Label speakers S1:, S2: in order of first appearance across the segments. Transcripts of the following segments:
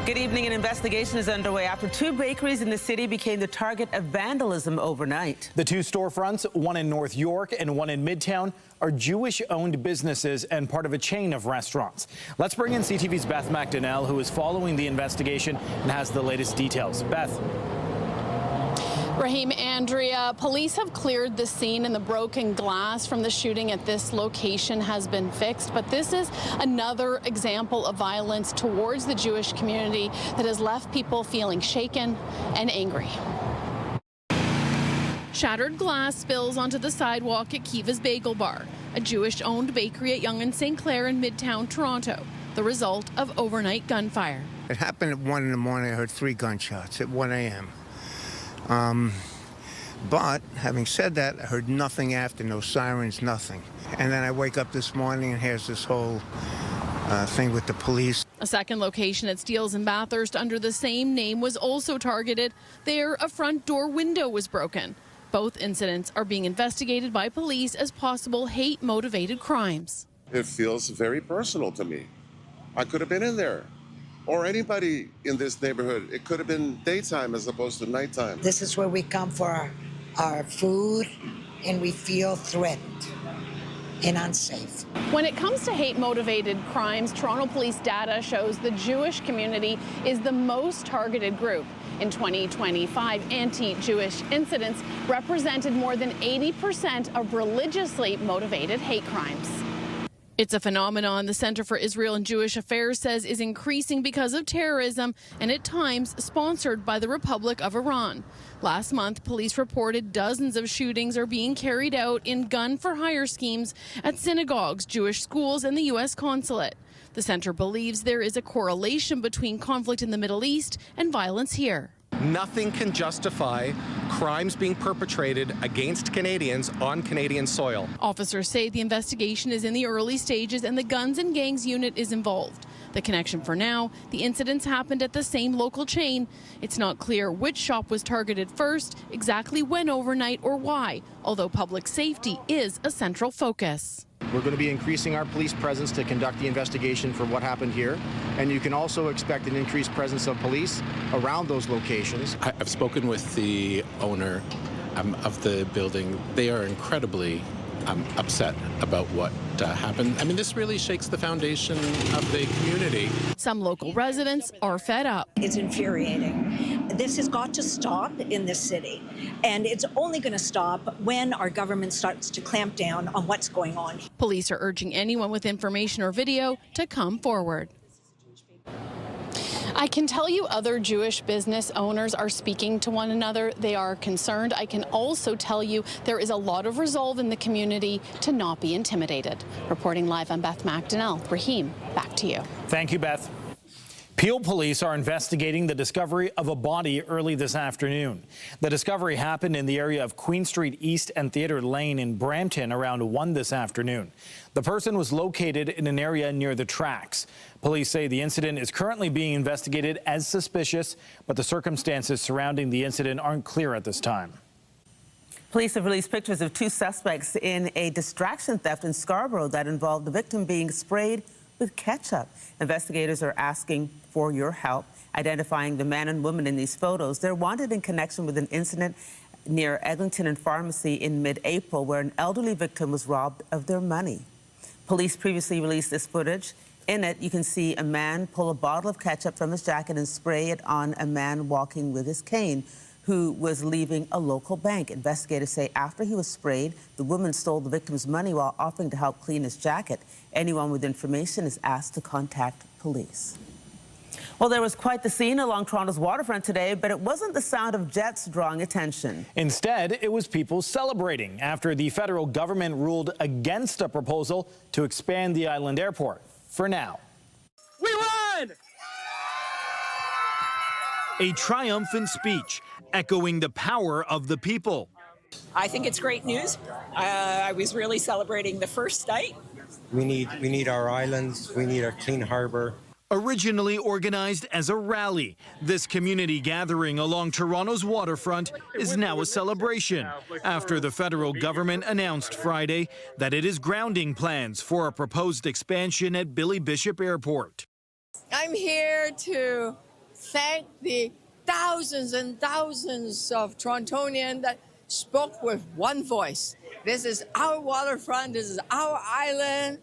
S1: Good evening. An investigation is underway after two bakeries in the city became the target of vandalism overnight.
S2: The two storefronts, one in North York and one in Midtown, are Jewish-owned businesses and part of a chain of restaurants. Let's bring in CTV's Beth McDonnell, who is following the investigation and has the latest details. Beth.
S3: Raheem, Andrea, police have cleared the scene and the broken glass from the shooting at this location has been fixed. But this is another example of violence towards the Jewish community that has left people feeling shaken and angry. Shattered glass spills onto the sidewalk at Kiva's Bagel Bar, a Jewish-owned bakery at Yonge and St. Clair in Midtown Toronto, the result of overnight gunfire.
S4: It happened at 1 in the morning. I heard 3 gunshots at 1 a.m. But having said that, I heard nothing after, no sirens, nothing. And then I wake up this morning and here's this whole thing with the police.
S3: A second location at Steeles in Bathurst under the same name was also targeted. There, a front door window was broken. Both incidents are being investigated by police as possible hate-motivated crimes.
S5: It feels very personal to me. I could have been in there. Or anybody in this neighborhood. It could have been daytime as opposed to nighttime.
S6: This is where we come for our food, and we feel threatened and unsafe.
S3: When it comes to hate-motivated crimes, Toronto police data shows the Jewish community is the most targeted group. In 2025, anti-Jewish incidents represented more than 80% of religiously motivated hate crimes. It's a phenomenon the Center for Israel and Jewish Affairs says is increasing because of terrorism and at times sponsored by the Republic of Iran. Last month, police reported dozens of shootings are being carried out in gun-for-hire schemes at synagogues, Jewish schools, and the U.S. consulate. The center believes there is a correlation between conflict in the Middle East and violence here.
S7: Nothing can justify crimes being perpetrated against Canadians on Canadian soil.
S3: Officers say the investigation is in the early stages and the Guns and Gangs unit is involved. The connection for now, the incidents happened at the same local chain. It's not clear which shop was targeted first, exactly when overnight or why, although public safety is a central focus.
S8: We're going to be increasing our police presence to conduct the investigation for what happened here. And you can also expect an increased presence of police around those locations.
S9: I've spoken with the owner of the building. They are incredibly upset about what happened. I mean, this really shakes the foundation of the community.
S3: Some local residents are fed up.
S10: It's infuriating. This has got to stop in this city, and it's only going to stop when our government starts to clamp down on what's going on.
S3: Police are urging anyone with information or video to come forward. I can tell you other Jewish business owners are speaking to one another. They are concerned. I can also tell you there is a lot of resolve in the community to not be intimidated. Reporting live, I'm Beth McDonnell. Raheem, back to you.
S2: Thank you, Beth. Peel police are investigating the discovery of a body early this afternoon. The discovery happened in the area of Queen Street East and Theatre Lane in Brampton around 1 this afternoon. The person was located in an area near the tracks. Police say the incident is currently being investigated as suspicious, but the circumstances surrounding the incident aren't clear at this time.
S1: Police have released pictures of two suspects in a distraction theft in Scarborough that involved the victim being sprayed with ketchup. Investigators are asking for your help identifying the man and woman in these photos. They're wanted in connection with an incident near Eglinton and Pharmacy in mid-April where an elderly victim was robbed of their money. Police previously released this footage. In it, you can see a man pull a bottle of ketchup from his jacket and spray it on a man walking with his cane who was leaving a local bank. Investigators say after he was sprayed, the woman stole the victim's money while offering to help clean his jacket. Anyone with information is asked to contact police. Well, there was quite the scene along Toronto's waterfront today, but it wasn't the sound of jets drawing attention.
S2: Instead, it was people celebrating after the federal government ruled against a proposal to expand the island airport. For now.
S11: We won! A triumphant speech echoing the power of the people.
S12: I think it's great news. I was really celebrating the first night.
S13: We need our islands. We need our clean harbor.
S11: Originally organized as a rally, this community gathering along Toronto's waterfront is now a celebration after the federal government announced Friday that it is grounding plans for a proposed expansion at Billy Bishop Airport.
S14: I'm here to thank the thousands and thousands of Torontonians that spoke with one voice. This is our waterfront, this is our island,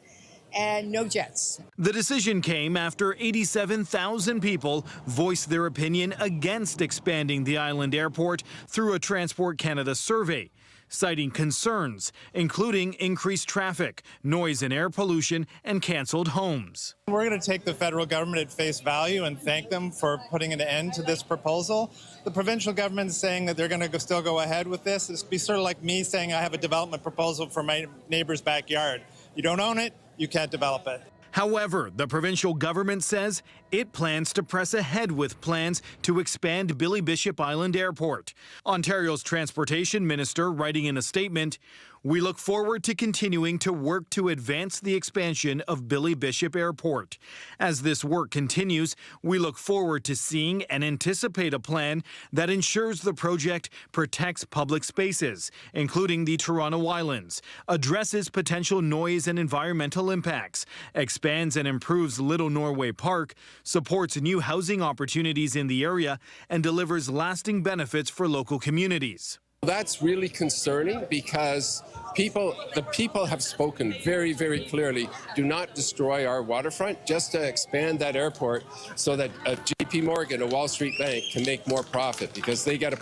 S14: and no jets.
S11: The decision came after 87,000 people voiced their opinion against expanding the island airport through a Transport Canada survey, citing concerns, including increased traffic, noise and air pollution, and cancelled homes.
S15: We're going to take the federal government at face value and thank them for putting an end to this proposal. The provincial government is saying that they're going to still go ahead with this. It's be sort of like me saying I have a development proposal for my neighbor's backyard. You don't own it, you can't develop it.
S11: However, the provincial government says it plans to press ahead with plans to expand Billy Bishop Island Airport. Ontario's transportation minister writing in a statement, "We look forward to continuing to work to advance the expansion of Billy Bishop Airport. As this work continues, we look forward to seeing and anticipate a plan that ensures the project protects public spaces, including the Toronto Islands, addresses potential noise and environmental impacts, expands and improves Little Norway Park, supports new housing opportunities in the area, and delivers lasting benefits for local communities."
S16: That's really concerning because the people have spoken very, very clearly. Do not destroy our waterfront, just to expand that airport so that a JP Morgan, a Wall Street bank, can make more profit because they get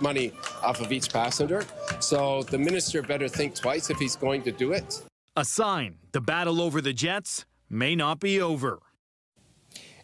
S16: money off of each passenger. So the minister better think twice if he's going to do it.
S11: A sign the battle over the jets may not be over.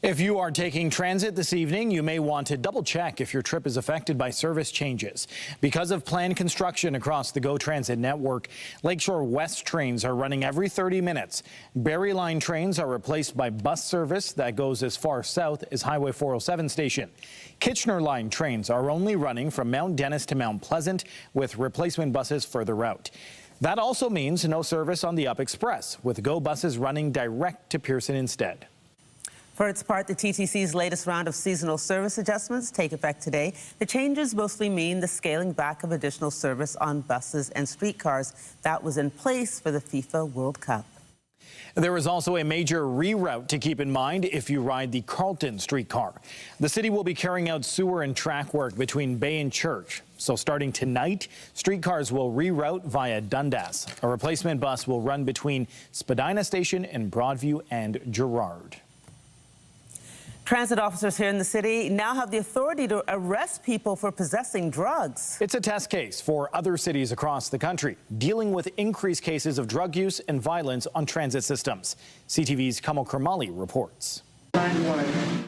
S2: If you are taking transit this evening, you may want to double check if your trip is affected by service changes. Because of planned construction across the GO Transit network, Lakeshore West trains are running every 30 minutes. Barrie Line trains are replaced by bus service that goes as far south as Highway 407 station. Kitchener Line trains are only running from Mount Dennis to Mount Pleasant, with replacement buses further out. That also means no service on the Up Express, with GO buses running direct to Pearson instead.
S1: For its part, the TTC's latest round of seasonal service adjustments take effect today. The changes mostly mean the scaling back of additional service on buses and streetcars that was in place for the FIFA World Cup.
S2: There is also a major reroute to keep in mind if you ride the Carlton streetcar. The city will be carrying out sewer and track work between Bay and Church. So starting tonight, streetcars will reroute via Dundas. A replacement bus will run between Spadina Station and Broadview and Gerrard.
S1: Transit officers here in the city now have the authority to arrest people for possessing drugs.
S2: It's a test case for other cities across the country, dealing with increased cases of drug use and violence on transit systems. CTV's Kamal Kermali reports.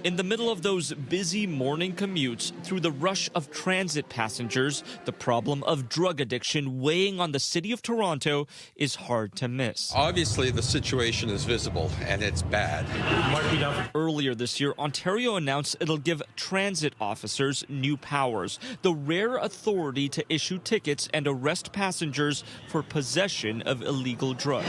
S17: In the middle of those busy morning commutes, through the rush of transit passengers, the problem of drug addiction weighing on the city of Toronto is hard to miss.
S18: Obviously, the situation is visible and it's bad.
S17: Earlier this year, Ontario announced it'll give transit officers new powers, the rare authority to issue tickets and arrest passengers for possession of illegal drugs.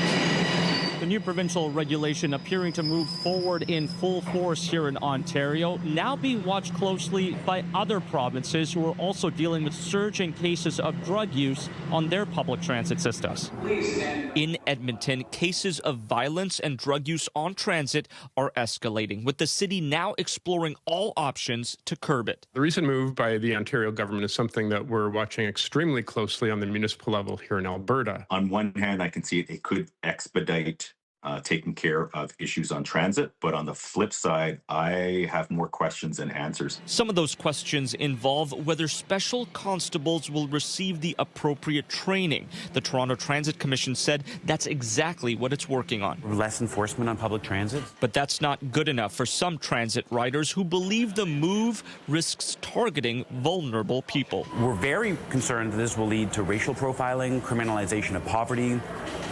S19: The new provincial regulation appearing to move forward in full force here in Ontario, now being watched closely by other provinces who are also dealing with surging cases of drug use on their public transit systems.
S17: In Edmonton, cases of violence and drug use on transit are escalating, with the city now exploring all options to curb it.
S20: The recent move by the Ontario government is something that we're watching extremely closely on the municipal level here in Alberta.
S21: On one hand, I can see it could expedite taking care of issues on transit. But on the flip side, I have more questions than answers.
S17: Some of those questions involve whether special constables will receive the appropriate training. The Toronto Transit Commission said that's exactly what it's working on.
S22: Less enforcement on public transit?
S17: But that's not good enough for some transit riders who believe the move risks targeting vulnerable people.
S22: We're very concerned that this will lead to racial profiling, criminalization of poverty,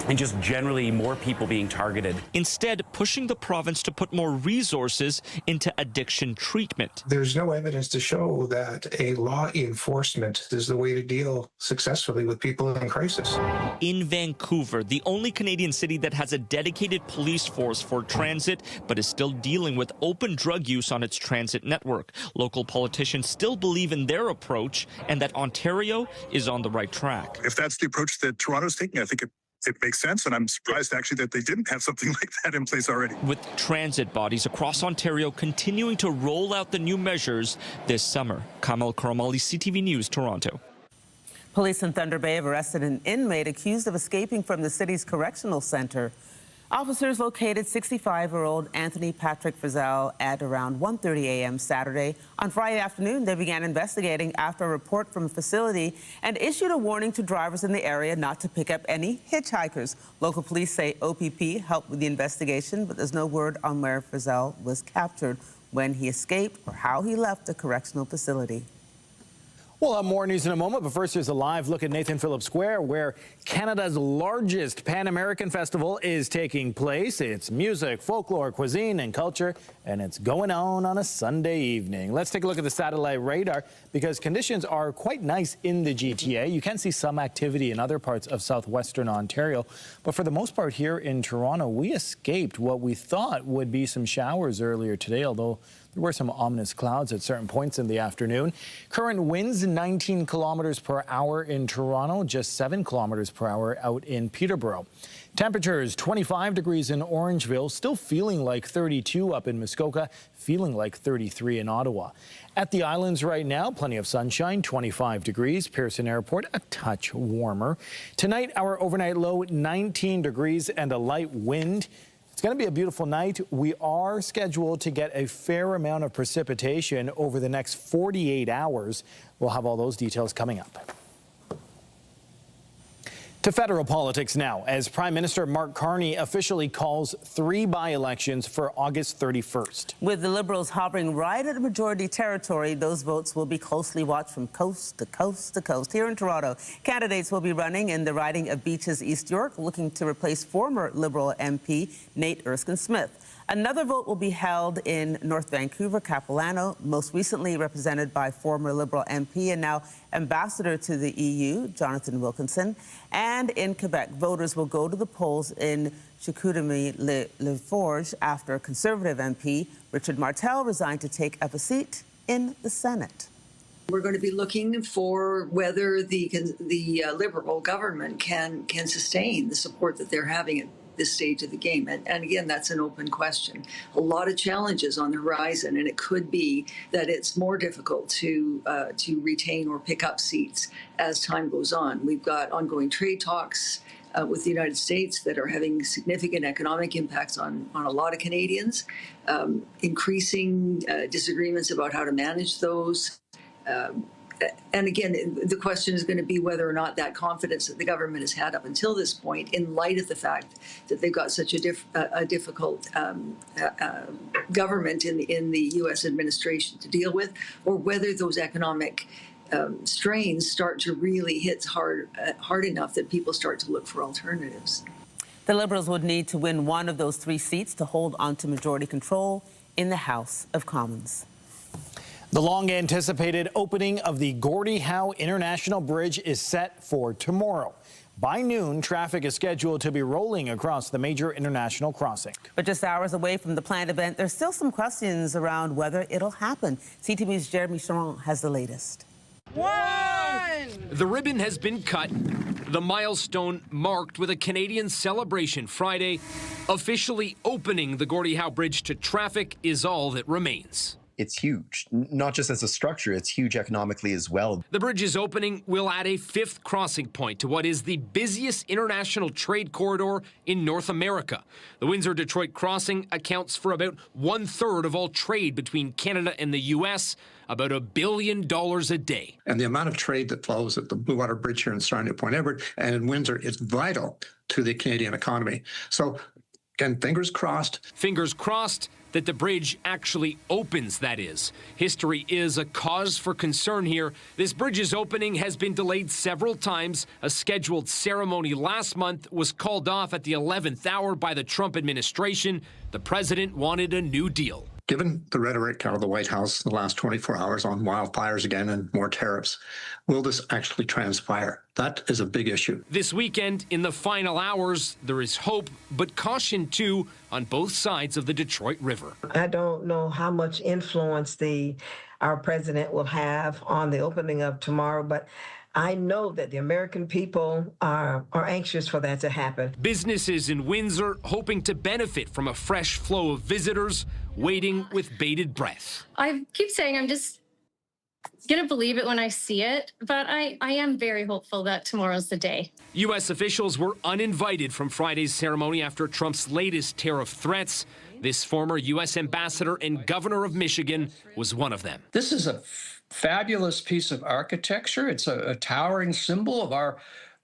S22: and just generally more people being targeted.
S17: Instead, pushing the province to put more resources into addiction treatment.
S23: There's no evidence to show that a law enforcement is the way to deal successfully with people in crisis.
S17: In Vancouver, the only Canadian city that has a dedicated police force for transit, but is still dealing with open drug use on its transit network. Local politicians still believe in their approach and that Ontario is on the right track.
S24: If that's the approach that Toronto's taking, I think
S4: it makes sense, and I'm surprised actually that they didn't have something like that in place already.
S17: With transit bodies across Ontario continuing to roll out the new measures this summer. Kamal Karamali, CTV News, Toronto.
S1: Police in Thunder Bay have arrested an inmate accused of escaping from the city's correctional center. Officers located 65-year-old Anthony Patrick Frizzell at around 1:30 a.m. Saturday. On Friday afternoon, they began investigating after a report from a facility and issued a warning to drivers in the area not to pick up any hitchhikers. Local police say OPP helped with the investigation, but there's no word on where Frizzell was captured, when he escaped, or how he left the correctional facility.
S2: We'll have more news in a moment, but first here's a live look at Nathan Phillips Square, where Canada's largest Pan-American festival is taking place. It's music, folklore, cuisine, and culture, and it's going on a Sunday evening. Let's take a look at the satellite radar, because conditions are quite nice in the GTA. You can see some activity in other parts of southwestern Ontario, but for the most part here in Toronto, we escaped what we thought would be some showers earlier today, although there were some ominous clouds at certain points in the afternoon. Current winds 19 kilometers per hour in Toronto, just 7 kilometers per hour out in Peterborough. Temperatures 25 degrees in Orangeville, still feeling like 32 up in Muskoka, feeling like 33 in Ottawa. At the islands right now, plenty of sunshine, 25 degrees. Pearson Airport, a touch warmer. Tonight, our overnight low, 19 degrees and a light wind. It's going to be a beautiful night. We are scheduled to get a fair amount of precipitation over the next 48 hours. We'll have all those details coming up. To federal politics now, as Prime Minister Mark Carney officially calls 3 by-elections for August 31st.
S1: With the Liberals hovering right at majority territory, those votes will be closely watched from coast to coast to coast. Here in Toronto, candidates will be running in the riding of Beaches East York, looking to replace former Liberal MP Nate Erskine-Smith. Another vote will be held in North Vancouver, Capilano, most recently represented by former Liberal MP and now ambassador to the EU, Jonathan Wilkinson. And in Quebec, voters will go to the polls in Chicoutimi-Le after Conservative MP Richard Martel resigned to take up a seat in the Senate.
S5: We're going to be looking for whether the Liberal government can sustain the support that they're having at this stage of the game. And again, that's an open question. A lot of challenges on the horizon, and it could be that it's more difficult to retain or pick up seats as time goes on. We've got ongoing trade talks with the United States that are having significant economic impacts on a lot of Canadians, increasing disagreements about how to manage those. And again, the question is going to be whether or not that confidence that the government has had up until this point, in light of the fact that they've got such a difficult government in the U.S. administration to deal with, or whether those economic strains start to really hit hard enough that people start to look for alternatives.
S1: The Liberals would need to win one of those 3 seats to hold onto majority control in the House of Commons.
S2: The long-anticipated opening of the Gordie Howe International Bridge is set for tomorrow. By noon, traffic is scheduled to be rolling across the major international crossing.
S1: But just hours away from the planned event, there's still some questions around whether it'll happen. CTV's Jeremy Charon has the latest.
S6: The ribbon has been cut, the milestone marked with a Canadian celebration Friday. Officially opening the Gordie Howe Bridge to traffic is all that remains.
S24: It's huge, not just as a structure, it's huge economically as well.
S6: The bridge's opening will add a 5th crossing point to what is the busiest international trade corridor in North America. The Windsor-Detroit crossing accounts for about 1/3 of all trade between Canada and the U.S., about $1 billion a day.
S23: And the amount of trade that flows at the Blue Water Bridge here in Sarnia Point Edward and in Windsor is vital to the Canadian economy. So, again, fingers crossed.
S6: Fingers crossed that the bridge actually opens, that is. History is a cause for concern here. This bridge's opening has been delayed several times. A scheduled ceremony last month was called off at the 11th hour by the Trump administration. The president wanted a new deal.
S23: Given the rhetoric out of the White House the last 24 hours on wildfires again and more tariffs, will this actually transpire? That is a big issue.
S6: This weekend, in the final hours, there is hope, but caution too on both sides of the Detroit River.
S25: I don't know how much influence our president will have on the opening of tomorrow, but I know that the American people are anxious for that to happen.
S6: Businesses in Windsor hoping to benefit from a fresh flow of visitors, waiting with bated breath.
S3: I keep saying I'm just going to believe it when I see it, but I am very hopeful that tomorrow's the day.
S6: U.S. officials were uninvited from Friday's ceremony after Trump's latest tariff threats. This former U.S. ambassador and governor of Michigan was one of them.
S7: This is a fabulous piece of architecture. It's a towering symbol of our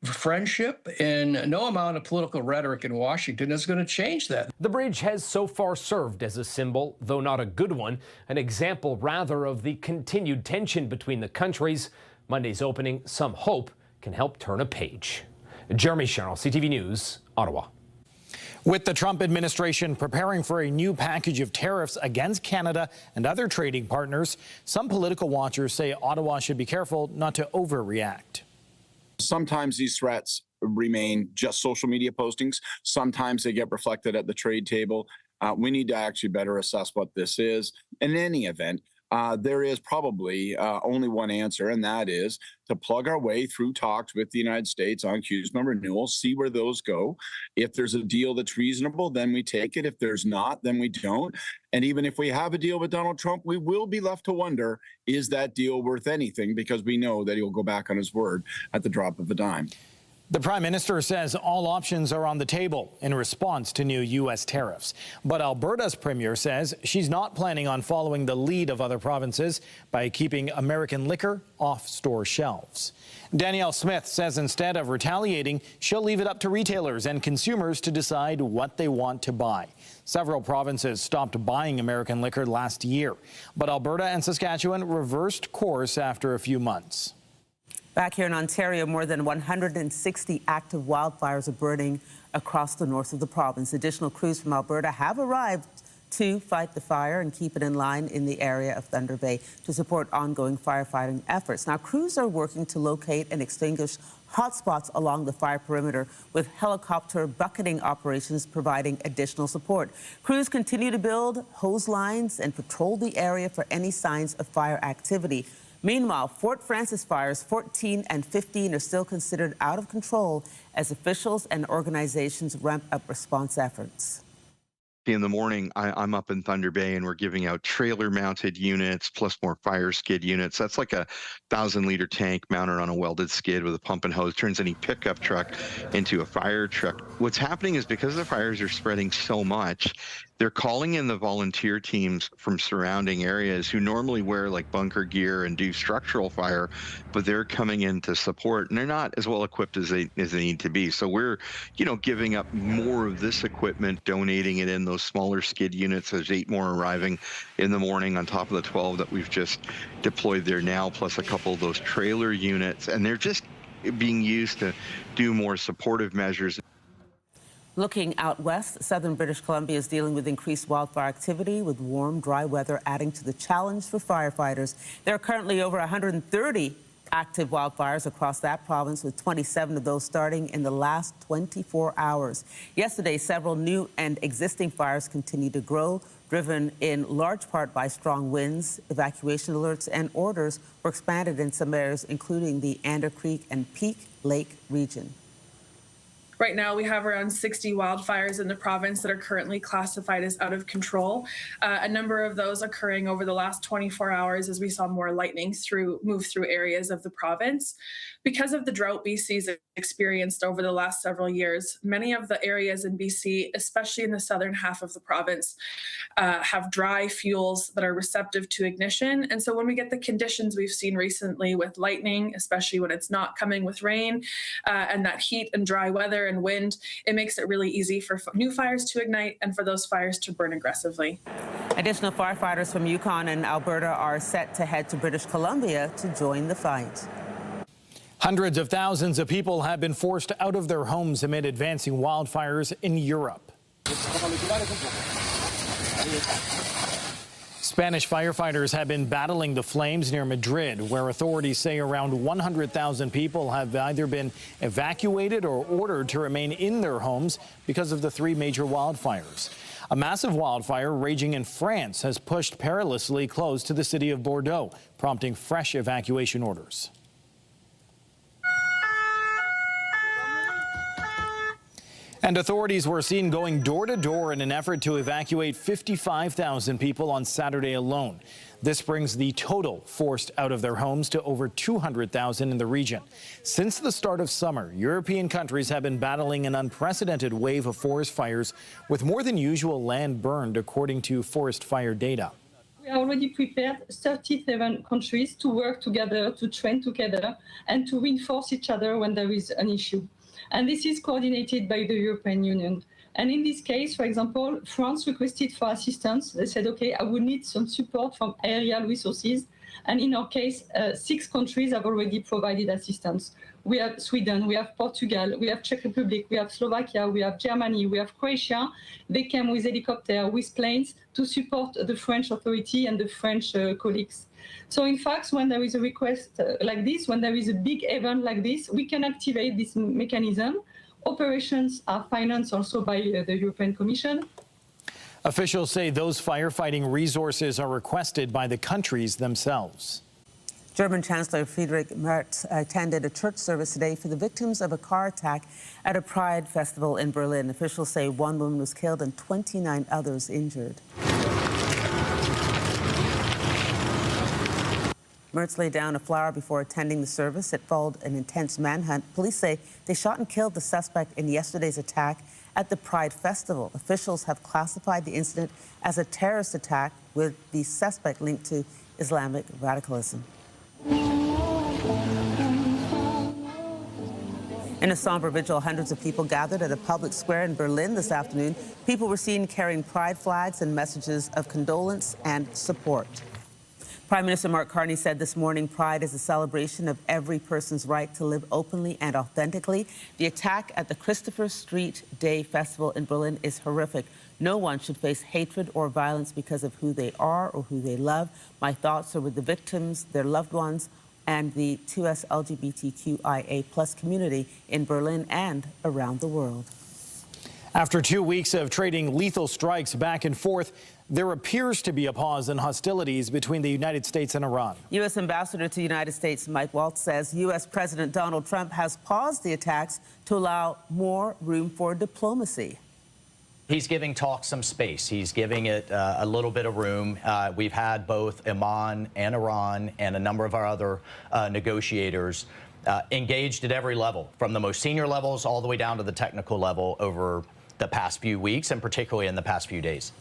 S7: friendship, and no amount of political rhetoric in Washington is going to change that.
S6: The bridge has so far served as a symbol, though not a good one, an example rather of the continued tension between the countries. Monday's opening, some hope, can help turn a page. Jeremy Sherrill, CTV News, Ottawa.
S2: With the Trump administration preparing for a new package of tariffs against Canada and other trading partners, some political watchers say Ottawa should be careful not to overreact.
S8: Sometimes these threats remain just social media postings. Sometimes they get reflected at the trade table. We need to actually better assess what this is. In any event, there is probably only one answer, and that is to plug our way through talks with the United States on CUSMA renewals, see where those go. If there's a deal that's reasonable, then we take it. If there's not, then we don't. And even if we have a deal with Donald Trump, we will be left to wonder, is that deal worth anything? Because we know that he'll go back on his word at the drop of a dime.
S2: The Prime Minister says all options are on the table in response to new U.S. tariffs. But Alberta's Premier says she's not planning on following the lead of other provinces by keeping American liquor off store shelves. Danielle Smith says instead of retaliating, she'll leave it up to retailers and consumers to decide what they want to buy. Several provinces stopped buying American liquor last year, but Alberta and Saskatchewan reversed course after a few months.
S1: Back here in Ontario, more than 160 active wildfires are burning across the north of the province. Additional crews from Alberta have arrived to fight the fire and keep it in line in the area of Thunder Bay to support ongoing firefighting efforts. Now, crews are working to locate and extinguish hotspots along the fire perimeter, with helicopter bucketing operations providing additional support. Crews continue to build hose lines and patrol the area for any signs of fire activity. Meanwhile, Fort Frances fires 14 and 15 are still considered out of control as officials and organizations ramp up response efforts.
S9: In the morning, I'm up in Thunder Bay and we're giving out trailer-mounted units plus more fire skid units. That's like a 1,000-liter tank mounted on a welded skid with a pump and hose, turns any pickup truck into a fire truck. What's happening is because the fires are spreading so much, they're calling in the volunteer teams from surrounding areas who normally wear like bunker gear and do structural fire, but they're coming in to support, and they're not as well equipped as they need to be. So we're, giving up more of this equipment, donating it in those smaller skid units. There's 8 more arriving in the morning on top of the 12 that we've just deployed there now, plus a couple of those trailer units, and they're just being used to do more supportive measures.
S1: Looking out west, southern British Columbia is dealing with increased wildfire activity, with warm, dry weather adding to the challenge for firefighters. There are currently over 130 active wildfires across that province, with 27 of those starting in the last 24 hours. Yesterday, several new and existing fires continue to grow, driven in large part by strong winds. Evacuation alerts and orders were expanded in some areas, including the Ander Creek and Peak Lake region.
S10: Right now, we have around 60 wildfires in the province that are currently classified as out of control. A number of those occurring over the last 24 hours as we saw more lightning move through areas of the province. Because of the drought BC's experienced over the last several years, many of the areas in BC, especially in the southern half of the province, have dry fuels that are receptive to ignition. And so when we get the conditions we've seen recently with lightning, especially when it's not coming with rain, and that heat and dry weather and wind, it makes it really easy for new fires to ignite and for those fires to burn aggressively.
S1: Additional firefighters from Yukon and Alberta are set to head to British Columbia to join the fight.
S2: Hundreds of thousands of people have been forced out of their homes amid advancing wildfires in Europe. Spanish firefighters have been battling the flames near Madrid, where authorities say around 100,000 people have either been evacuated or ordered to remain in their homes because of the 3 major wildfires. A massive wildfire raging in France has pushed perilously close to the city of Bordeaux, prompting fresh evacuation orders. And authorities were seen going door to door in an effort to evacuate 55,000 people on Saturday alone. This brings the total forced out of their homes to over 200,000 in the region. Since the start of summer, European countries have been battling an unprecedented wave of forest fires, with more than usual land burned, according to forest fire data.
S12: We are already prepared 37 countries to work together, to train together, and to reinforce each other when there is an issue. And this is coordinated by the European Union. And in this case, for example, France requested for assistance. They said, okay, I would need some support from aerial resources. And in our case, 6 countries have already provided assistance. We have Sweden, we have Portugal, we have Czech Republic, we have Slovakia, we have Germany, we have Croatia. They came with helicopters, with planes to support the French authority and the French colleagues. So in fact, when there is a request like this, when there is a big event like this, we can activate this mechanism. Operations are financed also by the European Commission.
S2: Officials say those firefighting resources are requested by the countries themselves.
S1: German Chancellor Friedrich Merz attended a church service today for the victims of a car attack at a Pride festival in Berlin. Officials say 1 woman was killed and 29 others injured. Merz laid down a flower before attending the service. It followed an intense manhunt. Police say they shot and killed the suspect in yesterday's attack at the Pride Festival. Officials have classified the incident as a terrorist attack with the suspect linked to Islamic radicalism. In a somber vigil, hundreds of people gathered at a public square in Berlin this afternoon. People were seen carrying pride flags and messages of condolence and support. Prime Minister Mark Carney said this morning Pride is a celebration of every person's right to live openly and authentically. The attack at the Christopher Street Day Festival in Berlin is horrific. No one should face hatred or violence because of who they are or who they love. My thoughts are with the victims, their loved ones, and the 2S LGBTQIA+ community in Berlin and around the world.
S2: After 2 weeks of trading lethal strikes back and forth, there appears to be a pause in hostilities between the United States and Iran.
S1: U.S. Ambassador to the United States Mike Waltz says U.S. President Donald Trump has paused the attacks to allow more room for diplomacy.
S13: He's giving talk some space. He's giving it a little bit of room. We've had both Oman and Iran and a number of our other negotiators engaged at every level, from the most senior levels all the way down to the technical level over the past few weeks, and particularly in the past few days.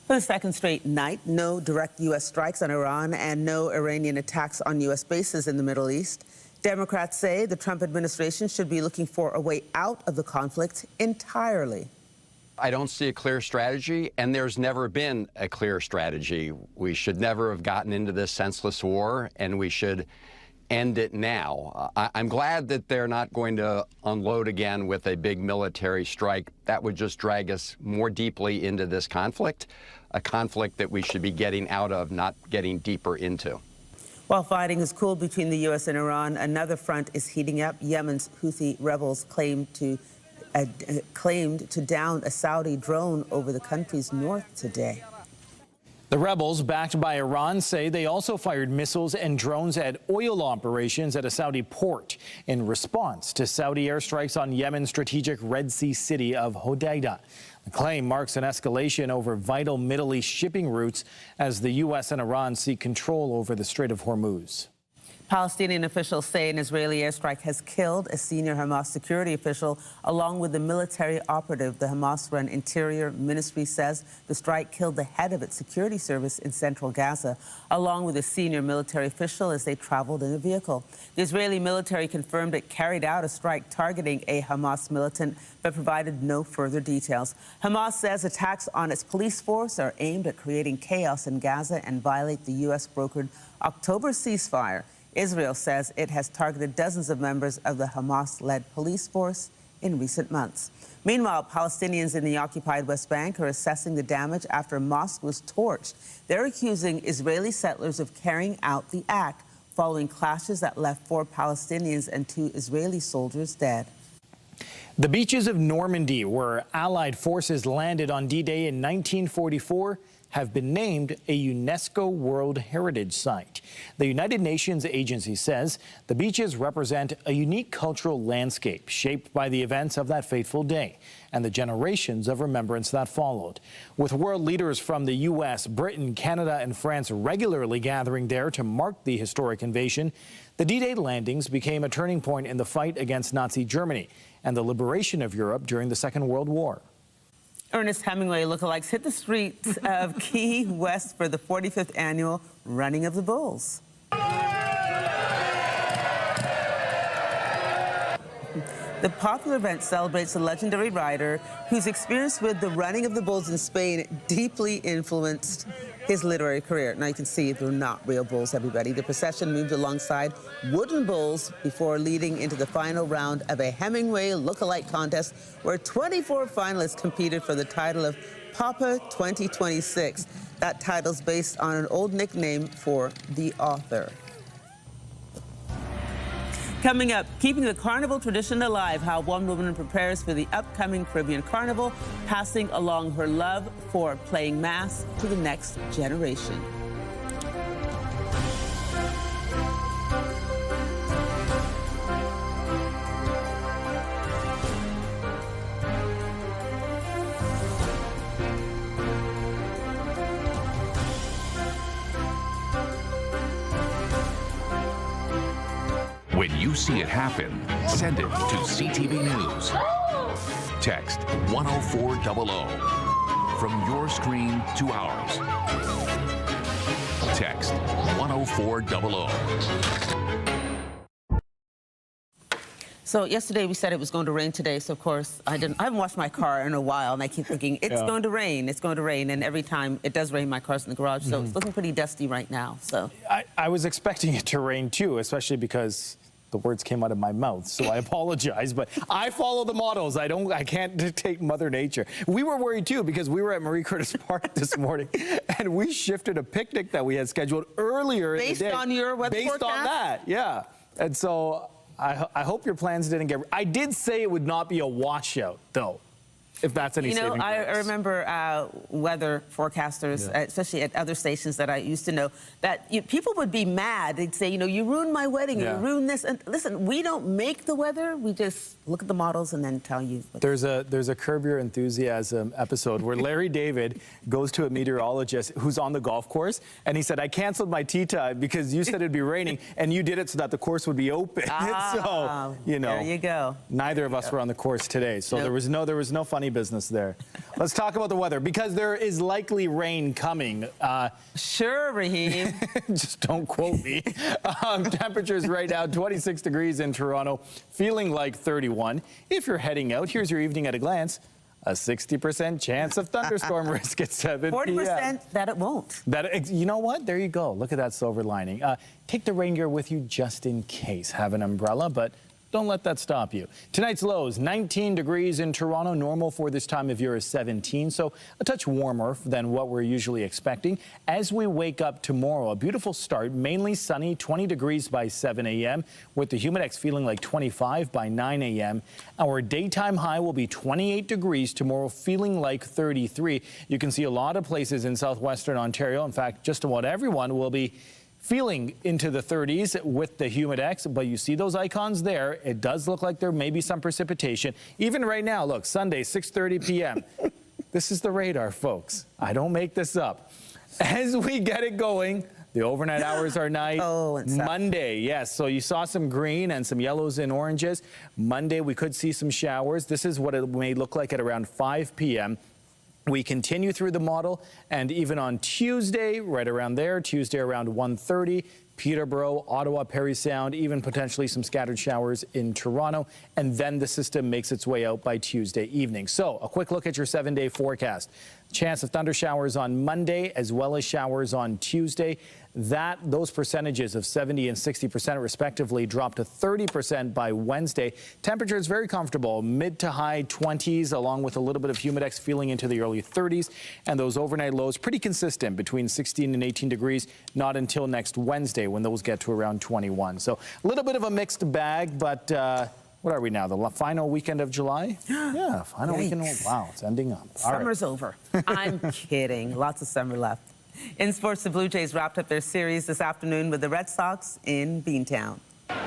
S1: For the second straight night, no direct U.S. strikes on Iran and no Iranian attacks on U.S. bases in the Middle East. Democrats say the Trump administration should be looking for a way out of the conflict entirely.
S14: I don't see a clear strategy, and there's never been a clear strategy. We should never have gotten into this senseless war, and we should end it now. I'm glad that they're not going to unload again with a big military strike. That would just drag us more deeply into this conflict, a conflict that we should be getting out of, not getting deeper into.
S1: While fighting has cooled between the U.S. and Iran, another front is heating up. Yemen's Houthi rebels claimed to down a Saudi drone over the country's north today.
S2: The rebels, backed by Iran, say they also fired missiles and drones at oil operations at a Saudi port in response to Saudi airstrikes on Yemen's strategic Red Sea city of Hodeidah. The claim marks an escalation over vital Middle East shipping routes as the U.S. and Iran seek control over the Strait of Hormuz.
S1: Palestinian officials say an Israeli airstrike has killed a senior Hamas security official along with the military operative. The Hamas-run Interior Ministry says the strike killed the head of its security service in central Gaza, along with a senior military official as they traveled in a vehicle. The Israeli military confirmed it carried out a strike targeting a Hamas militant, but provided no further details. Hamas says attacks on its police force are aimed at creating chaos in Gaza and violate the U.S.-brokered October ceasefire. Israel says it has targeted dozens of members of the Hamas-led police force in recent months. Meanwhile, Palestinians in the occupied West Bank are assessing the damage after a mosque was torched. They're accusing Israeli settlers of carrying out the act, following clashes that left 4 Palestinians and 2 Israeli soldiers dead.
S2: The beaches of Normandy, where Allied forces landed on D-Day in 1944, have been named a UNESCO World Heritage Site. The United Nations agency says the beaches represent a unique cultural landscape shaped by the events of that fateful day and the generations of remembrance that followed. With world leaders from the U.S., Britain, Canada, and France regularly gathering there to mark the historic invasion, the D-Day landings became a turning point in the fight against Nazi Germany and the liberation of Europe during the Second World War.
S1: Ernest Hemingway lookalikes hit the streets of Key West for the 45th annual Running of the Bulls. The popular event celebrates the legendary rider whose experience with the running of the bulls in Spain deeply influenced his literary career. Now you can see they're not real bulls, everybody. The procession moved alongside wooden bulls before leading into the final round of a Hemingway lookalike contest where 24 finalists competed for the title of Papa 2026. That title's based on an old nickname for the author. Coming up, keeping the Carnival tradition alive, how one woman prepares for the upcoming Caribbean Carnival, passing along her love for playing mass to the next generation.
S11: When you see it happen, send it to CTV News. Text 10400 from your screen to ours. Text 10400.
S1: So yesterday we said it was going to rain today, so of course I haven't washed my car in a while, and I keep thinking it's going to rain, and every time it does rain, my car's in the garage, so it's looking pretty dusty right now. So
S2: I was expecting it to rain too, especially because the words came out of my mouth, so I apologize, but I follow the models. I can't dictate Mother Nature. We were worried too because we were at Marie Curtis Park this morning and we shifted a picnic that we had scheduled earlier in the day.
S1: Based on your weather forecast?
S2: Based on that, yeah. And so I hope your plans didn't get... I did say it would not be a washout, though, if that's any saving grace.
S1: I remember weather forecasters, especially at other stations that I used to know, that people would be mad. They'd say, you ruined my wedding, you ruined this. And listen, we don't make the weather. We just look at the models and then tell you.
S2: There's a Curb Your Enthusiasm episode where Larry David goes to a meteorologist who's on the golf course, and he said, I canceled my tee time because you said it'd be raining, and you did it so that the course would be open. So,
S1: there you go.
S2: Neither of us were on the course today, so there was no funny business there. Let's talk about the weather because there is likely rain coming.
S1: Sure, Raheem.
S2: Just don't quote me. Temperatures right now 26 degrees in Toronto, feeling like 31. If you're heading out, here's your evening at a glance. A 60% chance of thunderstorm risk at 7 p.m.
S1: 40% that it won't.
S2: You know what? There you go. Look at that silver lining. Take the rain gear with you just in case. Have an umbrella, but don't let that stop you. Tonight's lows, 19 degrees in Toronto. Normal for this time of year is 17, so a touch warmer than what we're usually expecting. As we wake up tomorrow, a beautiful start, mainly sunny, 20 degrees by 7 a.m., with the humidex feeling like 25 by 9 a.m. Our daytime high will be 28 degrees tomorrow, feeling like 33. You can see a lot of places in southwestern Ontario. In fact, just about everyone will be feeling into the 30s with the humidex, but you see those icons there. It does look like there may be some precipitation. Even right now, look, Sunday, 6:30 p.m. This is the radar, folks. I don't make this up. As we get it going, the overnight hours are night. Monday, yes. So you saw some green and some yellows and oranges. Monday, we could see some showers. This is what it may look like at around 5 p.m. We continue through the model, and even on Tuesday, right around there, Tuesday around 1:30, Peterborough, Ottawa, Parry Sound, even potentially some scattered showers in Toronto, and then the system makes its way out by Tuesday evening. So a quick look at your 7-day forecast. Chance of thunder showers on Monday as well as showers on Tuesday. Those percentages of 70 and 60% respectively drop to 30% by Wednesday. Temperature is very comfortable, mid to high 20s, along with a little bit of humidex feeling into the early 30s. And those overnight lows pretty consistent between 16 and 18 degrees, not until next Wednesday when those get to around 21. So a little bit of a mixed bag, but What are we now? The final weekend of July? Yeah, final weekend. Wow, it's ending up.
S1: Summer's over. I'm kidding. Lots of summer left. In sports, the Blue Jays wrapped up their series this afternoon with the Red Sox in Beantown.
S15: And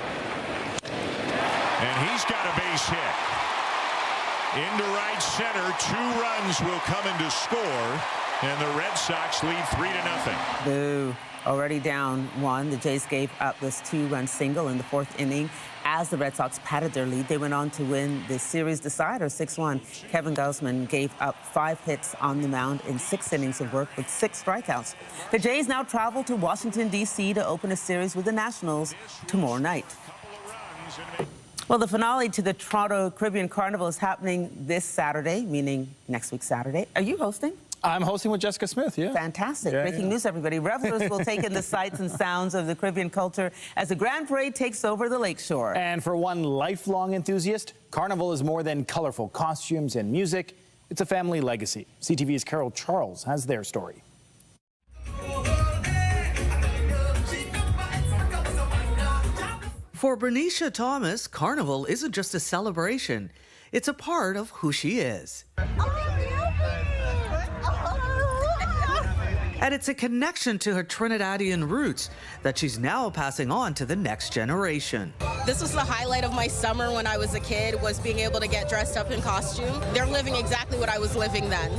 S15: he's got a base hit. Into right center, 2 runs will come in to score, and the Red Sox lead 3-0.
S1: Boo. Already down 1, the Jays gave up this 2-run single in the 4th inning. As the Red Sox padded their lead, they went on to win the series decider 6-1. Kevin Gausman gave up 5 hits on the mound in 6 innings of work with 6 strikeouts. The Jays now travel to Washington, D.C. to open a series with the Nationals tomorrow night. Well, the finale to the Toronto Caribbean Carnival is happening this Saturday, meaning next week Saturday. Are you hosting?
S2: I'm hosting with Jessica Smith, yeah.
S1: Fantastic. Breaking news, everybody. Revelers will take in the sights and sounds of the Caribbean culture as the Grand Parade takes over the lakeshore.
S2: And for one lifelong enthusiast, Carnival is more than colorful costumes and music. It's a family legacy. CTV's Carol Charles has their story.
S16: For Bernicia Thomas, Carnival isn't just a celebration. It's a part of who she is. And it's a connection to her Trinidadian roots that she's now passing on to the next generation.
S18: This was the highlight of my summer when I was a kid, was being able to get dressed up in costume. They're living exactly what I was living then.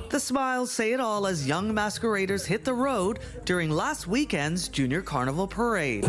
S16: The smiles say it all as young masqueraders hit the road during last weekend's Junior Carnival Parade.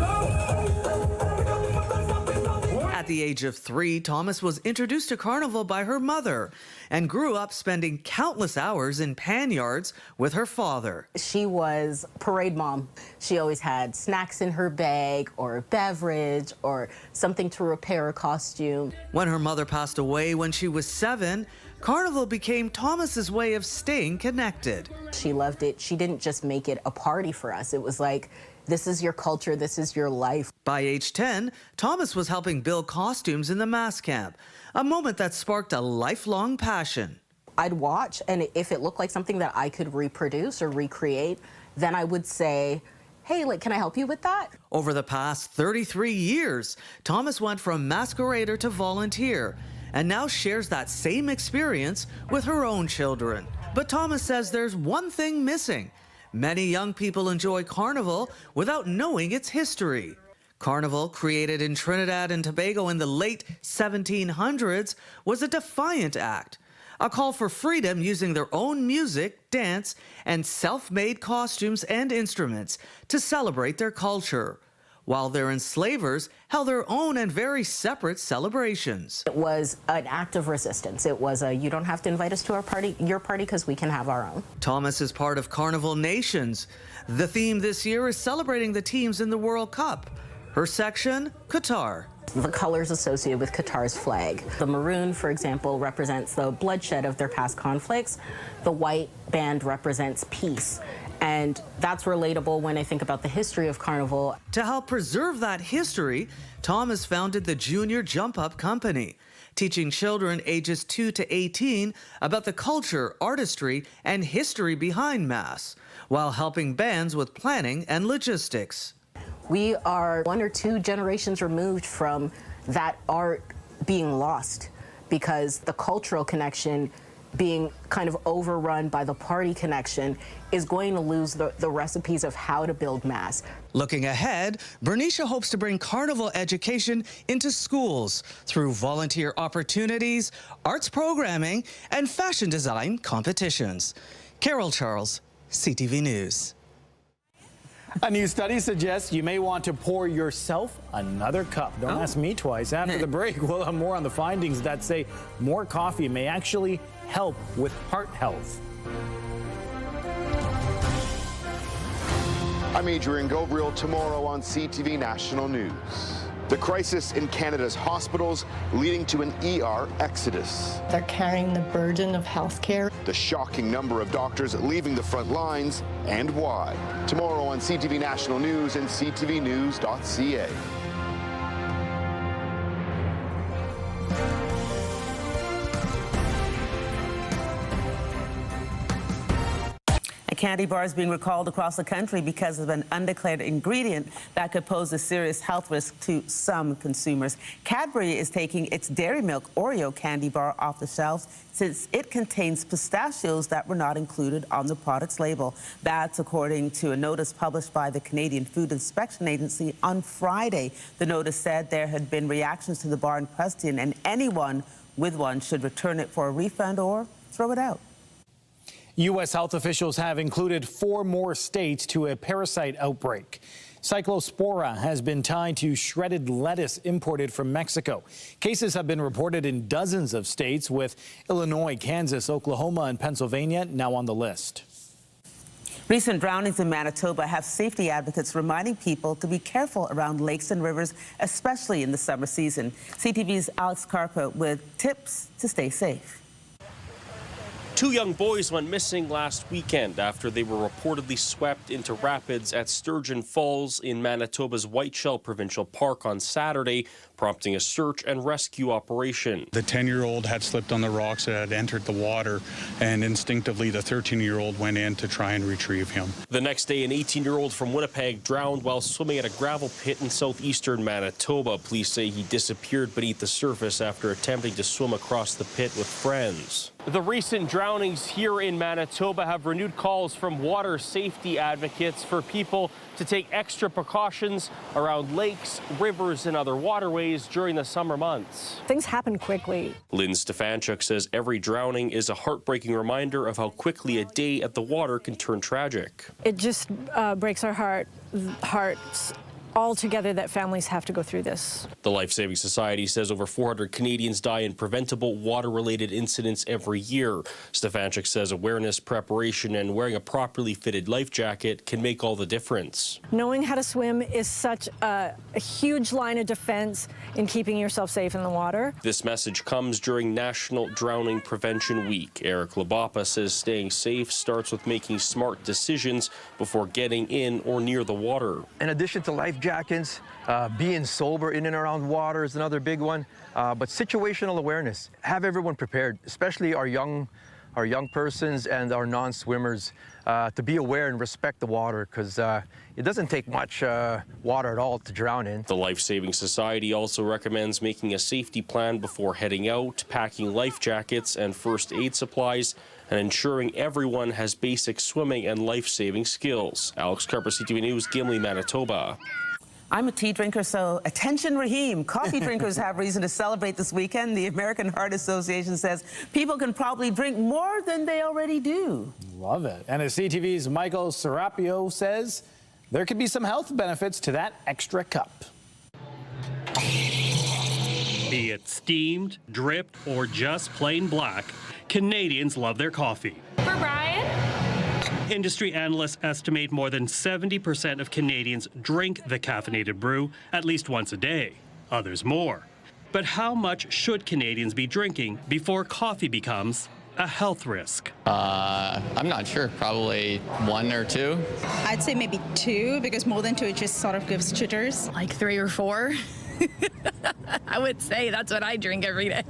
S16: At the age of 3, Thomas was introduced to Carnival by her mother and grew up spending countless hours in pan yards with her father.
S19: She was parade mom. She always had snacks in her bag or a beverage or something to repair a costume.
S16: When her mother passed away when she was 7, Carnival became Thomas's way of staying connected.
S19: She loved it. She didn't just make it a party for us. It was like, this is your culture, this is your life.
S16: By age 10, Thomas was helping build costumes in the mass camp, a moment that sparked a lifelong passion.
S19: I'd watch, and if it looked like something that I could reproduce or recreate, then I would say, hey, can I help you with that?
S16: Over the past 33 years, Thomas went from masquerader to volunteer, and now shares that same experience with her own children. But Thomas says there's one thing missing. Many young people enjoy Carnival without knowing its history. Carnival, created in Trinidad and Tobago in the late 1700s, was a defiant act, a call for freedom using their own music, dance, and self-made costumes and instruments to celebrate their culture, while their enslavers held their own and very separate celebrations.
S19: It was an act of resistance. It was you don't have to invite us to your party, because we can have our own.
S16: Thomas is part of Carnival Nations. The theme this year is celebrating the teams in the World Cup. Her section, Qatar.
S19: The colors associated with Qatar's flag. The maroon, for example, represents the bloodshed of their past conflicts. The white band represents peace. And that's relatable when I think about the history of Carnival.
S16: To help preserve that history, Thomas founded the Junior Jump Up Company, teaching children ages 2 to 18 about the culture, artistry, and history behind Mass, while helping bands with planning and logistics.
S19: We are 1 or 2 generations removed from that art being lost, because the cultural connection being kind of overrun by the party connection is going to lose the recipes of how to build Mass.
S16: Looking ahead, Bernicia hopes to bring Carnival education into schools through volunteer opportunities, arts programming, and fashion design competitions. Carol Charles, CTV News.
S2: A new study suggests you may want to pour yourself another cup. Don't ask me twice. After the break, we'll have more on the findings that say more coffee may actually help with heart health.
S20: I'm Adrian Gobriel, tomorrow on CTV National News. The crisis in Canada's hospitals leading to an ER exodus.
S26: They're carrying the burden of healthcare.
S20: The shocking number of doctors leaving the front lines and why. Tomorrow on CTV National News and ctvnews.ca.
S1: Candy bars being recalled across the country because of an undeclared ingredient that could pose a serious health risk to some consumers. Cadbury is taking its Dairy Milk Oreo candy bar off the shelves since it contains pistachios that were not included on the product's label. That's according to a notice published by the Canadian Food Inspection Agency on Friday. The notice said there had been reactions to the bar in question and anyone with one should return it for a refund or throw it out.
S2: U.S. health officials have included 4 more states to a parasite outbreak. Cyclospora has been tied to shredded lettuce imported from Mexico. Cases have been reported in dozens of states, with Illinois, Kansas, Oklahoma, and Pennsylvania now on the list.
S1: Recent drownings in Manitoba have safety advocates reminding people to be careful around lakes and rivers, especially in the summer season. CTV's Alex Carpa with tips to stay safe.
S4: 2 young boys went missing last weekend after they were reportedly swept into rapids at Sturgeon Falls in Manitoba's Whiteshell Provincial Park on Saturday, prompting a search and rescue operation.
S5: The 10-year-old had slipped on the rocks that had entered the water, and instinctively the 13-year-old went in to try and retrieve him.
S4: The next day, an 18-year-old from Winnipeg drowned while swimming at a gravel pit in southeastern Manitoba. Police say he disappeared beneath the surface after attempting to swim across the pit with friends. The recent drownings here in Manitoba have renewed calls from water safety advocates for people to take extra precautions around lakes, rivers, and other waterways during the summer months.
S17: Things happen quickly.
S4: Lynn Stefanchuk says every drowning is a heartbreaking reminder of how quickly a day at the water can turn tragic.
S17: It just breaks our hearts all together that families have to go through this.
S4: The Life Saving Society says over 400 Canadians die in preventable water-related incidents every year. Stefanchuk says awareness, preparation, and wearing a properly fitted life jacket can make all the difference.
S17: Knowing how to swim is such a huge line of defense in keeping yourself safe in the water.
S4: This message comes during National Drowning Prevention Week. Eric Labapa says staying safe starts with making smart decisions before getting in or near the water.
S21: In addition to life jackets, being sober in and around water is another big one, but situational awareness. Have everyone prepared, especially our young persons and our non-swimmers, to be aware and respect the water, because it doesn't take much water at all to drown in.
S4: The Life Saving Society also recommends making a safety plan before heading out, packing life jackets and first aid supplies, and ensuring everyone has basic swimming and life-saving skills. Alex Carper, CTV News, Gimli, Manitoba.
S1: I'm a tea drinker, so attention, Raheem. Coffee drinkers have reason to celebrate this weekend. The American Heart Association says people can probably drink more than they already do.
S2: Love it. And as CTV's Michael Serapio says, there could be some health benefits to that extra cup.
S22: Be it steamed, dripped, or just plain black, Canadians love their coffee.
S24: For Brian?
S22: Industry analysts estimate more than 70% of Canadians drink the caffeinated brew at least once a day, others more. But how much should Canadians be drinking before coffee becomes a health risk?
S27: I'm not sure, probably 1 or 2.
S28: I'd say maybe 2, because more than 2 it just sort of gives jitters.
S24: Like 3 or 4. I would say that's what I drink every day.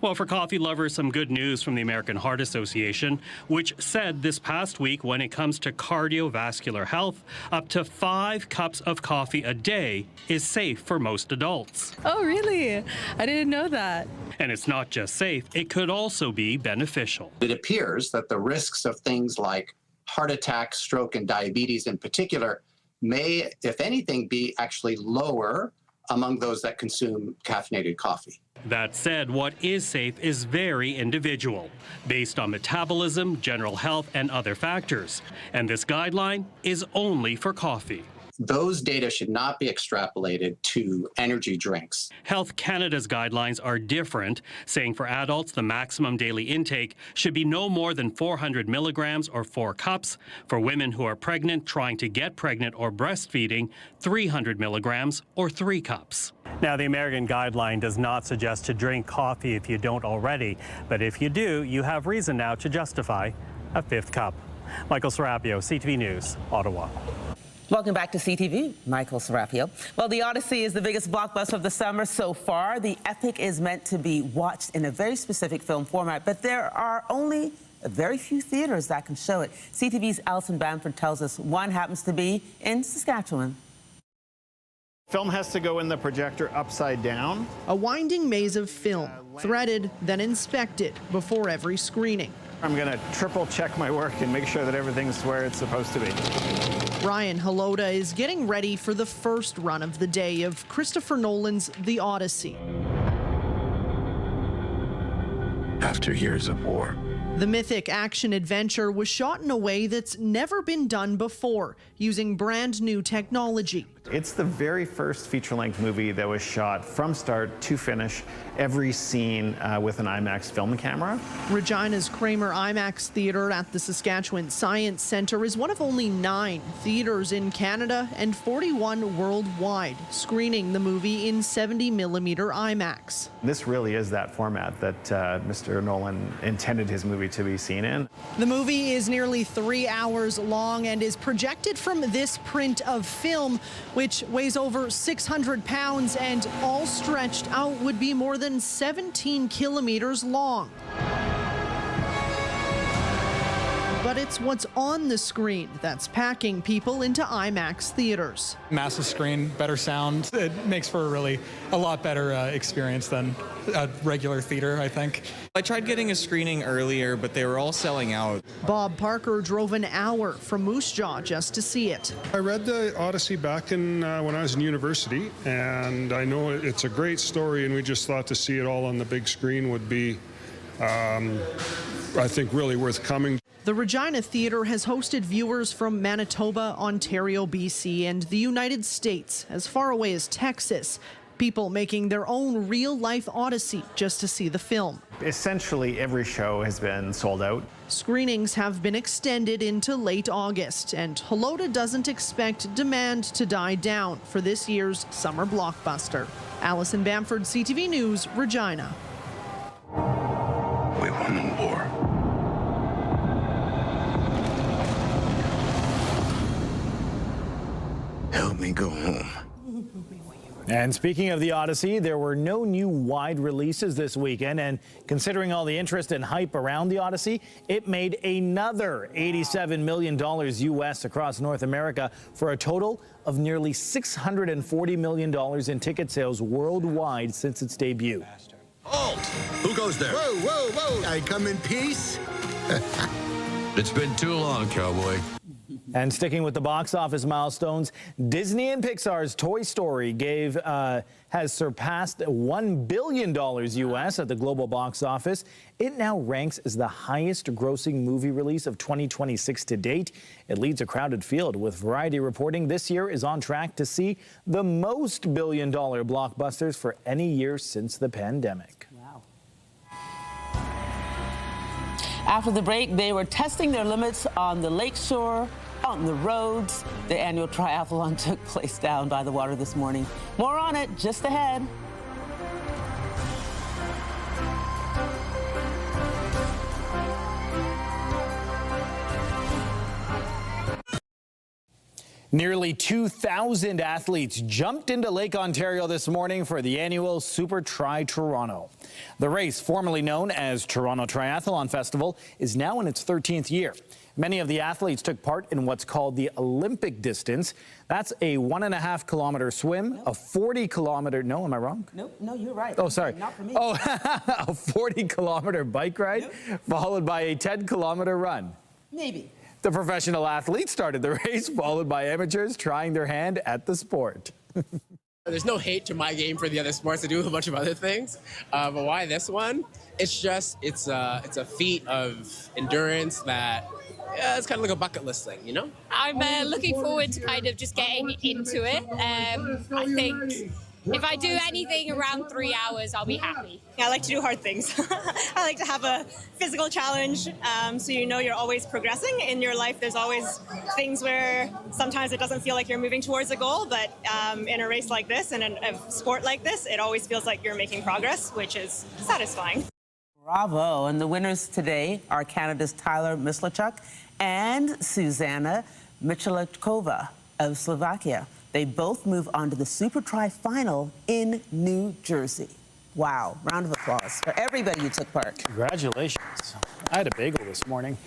S22: Well, for coffee lovers, some good news from the American Heart Association, which said this past week when it comes to cardiovascular health, up to 5 cups of coffee a day is safe for most adults.
S24: Oh, really? I didn't know that.
S22: And it's not just safe, it could also be beneficial.
S29: It appears that the risks of things like heart attack, stroke, and diabetes in particular may, if anything, be actually lower among those that consume caffeinated coffee.
S22: That said, what is safe is very individual, based on metabolism, general health, and other factors. And this guideline is only for coffee.
S29: Those data should not be extrapolated to energy drinks.
S22: Health Canada's guidelines are different, saying for adults the maximum daily intake should be no more than 400 milligrams or 4 cups. For women who are pregnant, trying to get pregnant, or breastfeeding, 300 milligrams or 3 cups. Now, the American guideline does not suggest to drink coffee if you don't already, but if you do, you have reason now to justify a 5th cup. Michael Serapio, CTV News, Ottawa.
S1: Welcome back to CTV. Michael Serapio. Well, The Odyssey is the biggest blockbuster of the summer so far. The epic is meant to be watched in a very specific film format, but there are only very few theaters that can show it. CTV's Alison Bamford tells us one happens to be in Saskatchewan.
S3: Film has to go in the projector upside down.
S6: A winding maze of film, threaded, then inspected before every screening.
S3: I'm going to triple check my work and make sure that everything's where it's supposed to be.
S6: Ryan Halota is getting ready for the first run of the day of Christopher Nolan's The Odyssey.
S7: After years of war.
S6: The mythic action-adventure was shot in a way that's never been done before, using brand new technology.
S3: It's the very first feature-length movie that was shot from start to finish, every scene with an IMAX film camera.
S6: Regina's Kramer IMAX Theatre at the Saskatchewan Science Centre is one of only 9 theatres in Canada and 41 worldwide, screening the movie in 70mm IMAX.
S3: This really is that format that Mr. Nolan intended his movie to be seen in.
S6: The movie is nearly 3 hours long and is projected from this print of film, which weighs over 600 pounds and all stretched out would be more than 17 kilometers long. But it's what's on the screen that's packing people into IMAX theaters.
S8: Massive screen, better sound. It makes for a lot better experience than a regular theater, I think.
S9: I tried getting a screening earlier, but they were all selling out.
S6: Bob Parker drove an hour from Moose Jaw just to see it.
S10: I read the Odyssey back in when I was in university, and I know it's a great story, and we just thought to see it all on the big screen would be, I think, really worth coming.
S6: The Regina Theatre has hosted viewers from Manitoba, Ontario, BC, and the United States, as far away as Texas. People making their own real-life Odyssey just to see the film.
S3: Essentially, every show has been sold out.
S6: Screenings have been extended into late August, and Halota doesn't expect demand to die down for this year's summer blockbuster. Alison Bamford, CTV News, Regina.
S7: We won the war. Help me go home.
S2: And speaking of the Odyssey, there were no new wide releases this weekend, and considering all the interest and hype around the Odyssey, it made another $87 million US across North America for a total of nearly $640 million in ticket sales worldwide since its debut.
S12: Halt! Who goes there?
S23: Whoa, whoa, whoa! I come in peace?
S12: It's been too long, cowboy.
S2: And sticking with the box office milestones, Disney and Pixar's Toy Story has surpassed $1 billion US at the global box office. It now ranks as the highest grossing movie release of 2026 to date. It leads a crowded field, with Variety reporting this year is on track to see the most billion-dollar blockbusters for any year since the pandemic.
S1: After the break, they were testing their limits on the lakeshore, on the roads. The annual triathlon took place down by the water this morning. More on it just ahead.
S2: Nearly 2,000 athletes jumped into Lake Ontario this morning for the annual Super Tri Toronto. The race, formerly known as Toronto Triathlon Festival, is now in its 13th year. Many of the athletes took part in what's called the Olympic distance. That's a 1.5-kilometer swim, a 40-kilometer, no, am I wrong?
S1: Nope, no, you're right.
S2: Oh, sorry.
S1: Not for me.
S2: Oh, a 40-kilometer bike ride, followed by a 10-kilometer run.
S1: Maybe.
S2: The professional athletes started the race, followed by amateurs trying their hand at the sport.
S25: There's no hate to my game for the other sports. I do a bunch of other things. But why this one? It's just, it's a feat of endurance that, it's kind of like a bucket list thing, you know?
S30: I'm looking forward to kind of just getting into it. I think if I do anything around 3 hours, I'll be happy.
S31: I like to do hard things. I like to have a physical challenge, so you know you're always progressing. In your life, there's always things where sometimes it doesn't feel like you're moving towards a goal, but in a race like this and in a sport like this, it always feels like you're making progress, which is satisfying.
S1: Bravo. And the winners today are Canada's Tyler Myslachuk and Susanna Michalikova of Slovakia. They both move on to the Super Tri final in New Jersey. Wow. Round of applause. applause for everybody who took part.
S2: Congratulations. I had a bagel this morning.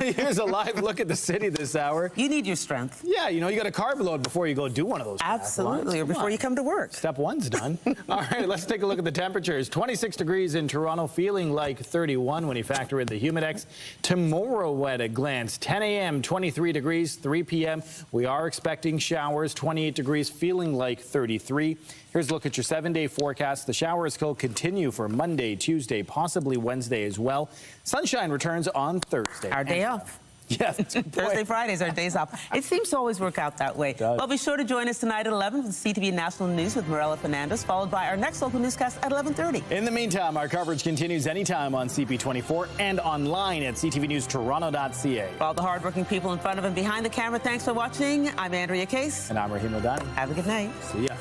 S2: Here's a live look at the city this hour.
S1: You need your strength.
S2: Yeah, you know, you got to carb load before you go do one of those.
S1: Absolutely, or before you come to work.
S2: Step one's done. All right, let's take a look at the temperatures. 26 degrees in Toronto, feeling like 31 when you factor in the humidex. Tomorrow at a glance, 10 a.m., 23 degrees, 3 p.m. We are expecting showers, 28 degrees, feeling like 33. Here's a look at your 7-day forecast. The showers will continue for Monday, Tuesday, possibly Wednesday as well. Sunshine returns on Thursday.
S1: Our day off.
S2: Yeah,
S1: Thursday, Fridays, our days off. It seems to always work out that way. Well, be sure to join us tonight at 11 for the CTV National News with Morella Fernandez, followed by our next local newscast at 11:30.
S2: In the meantime, our coverage continues anytime on CP24 and online at ctvnewstoronto.ca.
S1: For all the hardworking people in front of and behind the camera, thanks for watching. I'm Andrea Case.
S2: And I'm Rahim Ladani.
S1: Have a good night.
S2: See ya.